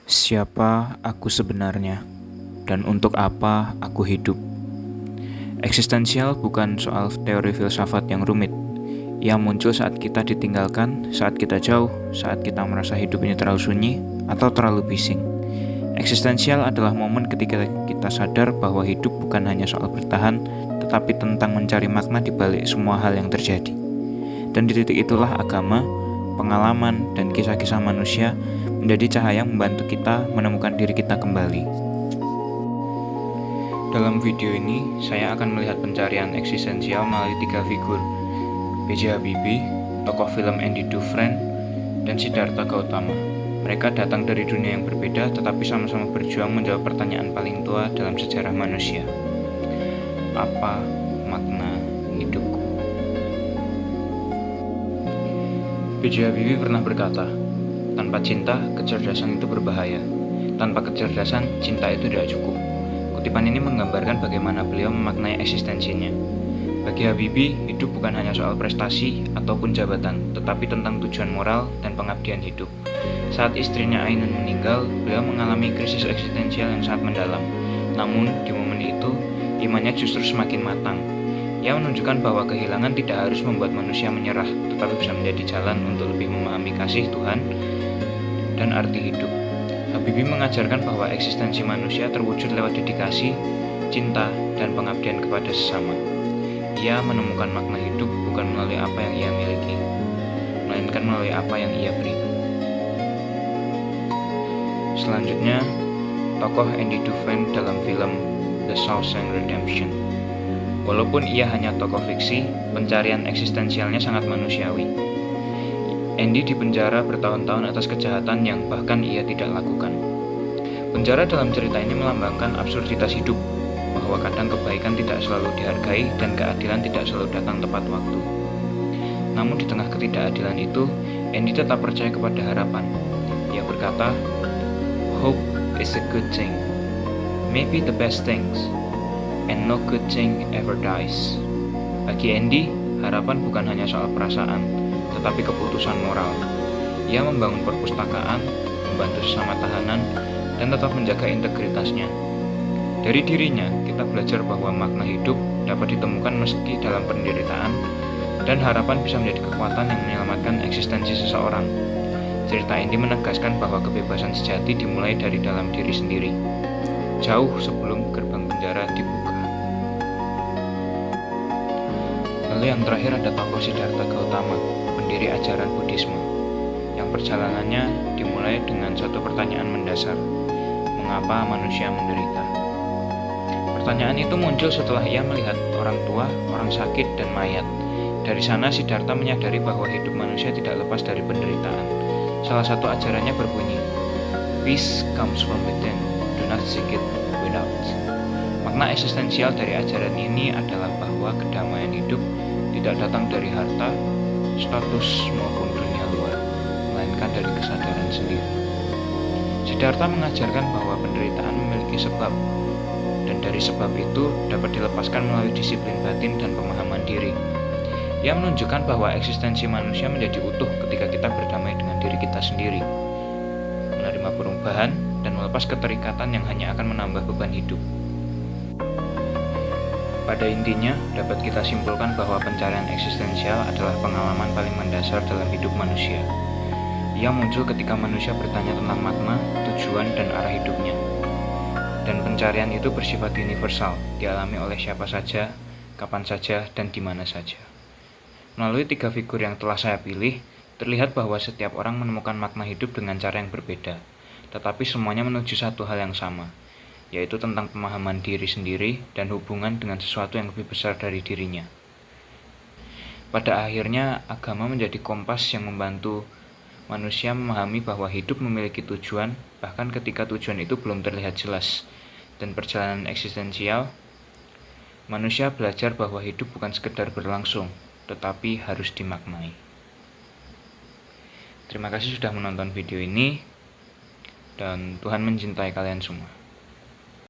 Siapa aku sebenarnya, dan untuk apa aku hidup? Eksistensial bukan soal teori filsafat yang rumit. Ia muncul saat kita ditinggalkan, saat kita jauh, saat kita merasa hidup ini terlalu sunyi atau terlalu bising. Eksistensial adalah momen ketika kita sadar bahwa hidup bukan hanya soal bertahan, tetapi tentang mencari makna di balik semua hal yang terjadi. Dan di titik itulah agama, pengalaman, dan kisah-kisah manusia menjadi cahaya yang membantu kita menemukan diri kita kembali. Dalam video ini, saya akan melihat pencarian eksistensial melalui 3 figur: B.J. Habibie, tokoh film Andy Dufresne, dan Siddhartha Gautama. Mereka datang dari dunia yang berbeda, tetapi sama-sama berjuang menjawab pertanyaan paling tua dalam sejarah manusia. Apa makna hidupku? B.J. Habibie pernah berkata, tanpa cinta, kecerdasan itu berbahaya. Tanpa kecerdasan, cinta itu tidak cukup. Kutipan ini menggambarkan bagaimana beliau memaknai eksistensinya. Bagi Habibie, hidup bukan hanya soal prestasi ataupun jabatan, tetapi tentang tujuan moral dan pengabdian hidup. Saat istrinya Ainun meninggal, beliau mengalami krisis eksistensial yang sangat mendalam. Namun, di momen itu, imannya justru semakin matang. Ia menunjukkan bahwa kehilangan tidak harus membuat manusia menyerah, tetapi bisa menjadi jalan untuk lebih memahami kasih Tuhan dan arti hidup. Habibie mengajarkan bahwa eksistensi manusia terwujud lewat dedikasi, cinta, dan pengabdian kepada sesama. Ia menemukan makna hidup bukan melalui apa yang ia miliki, melainkan melalui apa yang ia berikan. Selanjutnya, tokoh Andy Dufresne dalam film The Shawshank Redemption. Walaupun ia hanya tokoh fiksi, pencarian eksistensialnya sangat manusiawi. Andy dipenjara bertahun-tahun atas kejahatan yang bahkan ia tidak lakukan. Penjara dalam cerita ini melambangkan absurditas hidup, bahwa kadang kebaikan tidak selalu dihargai dan keadilan tidak selalu datang tepat waktu. Namun di tengah ketidakadilan itu, Andy tetap percaya kepada harapan. Ia berkata, "Hope is a good thing, maybe the best things, and no good thing ever dies." Bagi Andy, harapan bukan hanya soal perasaan, tetapi keputusan moral. Ia membangun perpustakaan, membantu sesama tahanan, dan tetap menjaga integritasnya. Dari dirinya, kita belajar bahwa makna hidup dapat ditemukan meski dalam penderitaan, dan harapan bisa menjadi kekuatan yang menyelamatkan eksistensi seseorang. Cerita ini menegaskan bahwa kebebasan sejati dimulai dari dalam diri sendiri, jauh sebelum gerbang penjara dibuka. Lalu yang terakhir ada tokoh Siddhartha Gautama, pendiri ajaran Buddhisme, yang perjalanannya dimulai dengan suatu pertanyaan mendasar: mengapa manusia menderita? Pertanyaan itu muncul setelah ia melihat orang tua, orang sakit, dan mayat. Dari sana Siddhartha menyadari bahwa hidup manusia tidak lepas dari penderitaan. Salah satu ajarannya berbunyi, "Peace comes from within, do not seek it without." Makna eksistensial dari ajaran ini adalah bahwa kedamaian hidup tidak datang dari harta, status, maupun dunia luar, melainkan dari kesadaran sendiri. Siddhartha mengajarkan bahwa penderitaan memiliki sebab, dan dari sebab itu dapat dilepaskan melalui disiplin batin dan pemahaman diri. Ia menunjukkan bahwa eksistensi manusia menjadi utuh ketika kita berdamai dengan diri kita sendiri, menerima perubahan, dan melepas keterikatan yang hanya akan menambah beban hidup. Pada intinya, dapat kita simpulkan bahwa pencarian eksistensial adalah pengalaman paling mendasar dalam hidup manusia. Ia muncul ketika manusia bertanya tentang makna, tujuan, dan arah hidupnya. Dan pencarian itu bersifat universal, dialami oleh siapa saja, kapan saja, dan di mana saja. Melalui 3 figur yang telah saya pilih, terlihat bahwa setiap orang menemukan makna hidup dengan cara yang berbeda, tetapi semuanya menuju satu hal yang sama, yaitu tentang pemahaman diri sendiri dan hubungan dengan sesuatu yang lebih besar dari dirinya. Pada akhirnya, agama menjadi kompas yang membantu manusia memahami bahwa hidup memiliki tujuan, bahkan ketika tujuan itu belum terlihat jelas. Dan perjalanan eksistensial, manusia belajar bahwa hidup bukan sekedar berlangsung, tetapi harus dimaknai. Terima kasih sudah menonton video ini, dan Tuhan mencintai kalian semua.